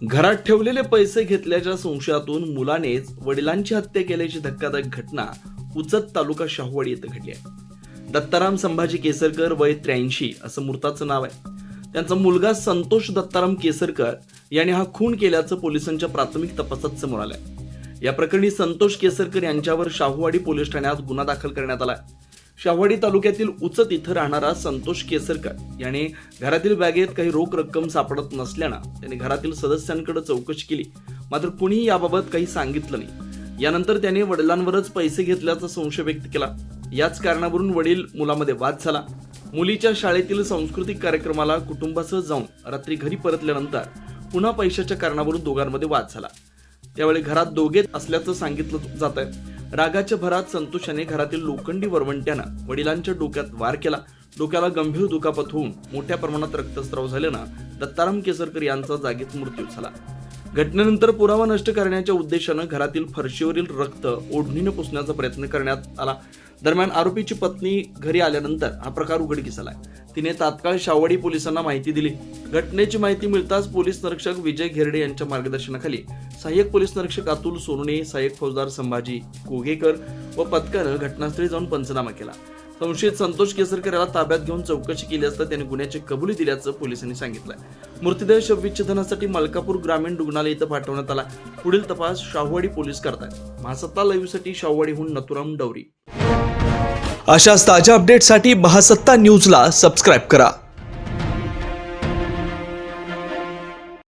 घरात ठेवलेले पैसे घेतल्याच्या संशयातून मुलानेच वडिलांची हत्या केल्याची धक्कादायक घटना उचत तालुका शाहूवाडी येथे घडली आहे। दत्ताराम संभाजी केसरकर वय 83 असं मृताचं नाव आहे। त्यांचा मुलगा संतोष दत्ताराम केसरकर याने हा खून केल्याचं पोलिसांच्या प्राथमिक तपासात समोर आलंय। या प्रकरणी संतोष केसरकर यांच्यावर शाहूवाडी पोलीस ठाण्यात गुन्हा दाखल करण्यात आलाय। शाहूवाडी तालुक्यातील उचत इथं राहणारा संतोष केसरकर याने घरातील बॅगेत काही रोख रक्कम सापडत नसल्यानं त्याने घरातील सदस्यांकडे चौकशी केली, मात्र कुणीही याबाबत काही सांगितलं नाही। यानंतर त्याने वडिलांवरच पैसे घेतल्याचा संशय व्यक्त केला। याच कारणावरून वडील मुलामध्ये वाद झाला। मुलीच्या शाळेतील सांस्कृतिक कार्यक्रमाला कुटुंबासह जाऊन रात्री घरी परतल्यानंतर पुन्हा पैशाच्या कारणावरून दोघांमध्ये वाद झाला। त्यावेळी घरात दोघे असल्याचं सांगितलं जात आहे। रागाच्या भरात संतोषाने घरातील लोखंडी वरवंट्यानं वडिलांच्या डोक्यात वार केला। डोक्याला गंभीर दुखापत होऊन मोठ्या प्रमाणात रक्तस्राव झाल्यानं दत्ताराम केसरकर यांचा जागीच मृत्यू झाला। घटनेनंतर पुरावा नष्ट करण्याच्या उद्देशानं घरातील फरशीवरील रक्त ओढणीने पुसण्याचा प्रयत्न करण्यात आला। दरम्यान आरोपीची पत्नी घरी आल्यानंतर हा प्रकार उघडकीस आलाय। तिने तात्काळ शाहूवाडी पोलिसांना माहिती दिली। घटनेची माहिती मिळताच पोलीस निरीक्षक विजय घेरडे यांच्या मार्गदर्शनाखाली सहाय्यक पोलीस निरीक्षक अतुल सोनणे, सहाय्यक फौजदार संभाजी कोगेकर व पथकानं घटनास्थळी जाऊन पंचनामा केला। संशयित संतोष केसरकर याला ताब्यात घेऊन चौकशी केली असता त्याने गुन्ह्याची कबुली दिल्याचं पोलिसांनी सांगितलंय। मृतदेह शवविच्छेदनासाठी मलकापूर ग्रामीण रुग्णालय इथं पाठवण्यात आला। पुढील तपास शाहूवाडी पोलीस करतायत। महासत्ता लाईव्हसाठी शाहूवाडीहून नथुराम डवरी। अशाच ताज्या अपडेटसाठी महासत्ता न्यूजला सबस्क्राईब करा।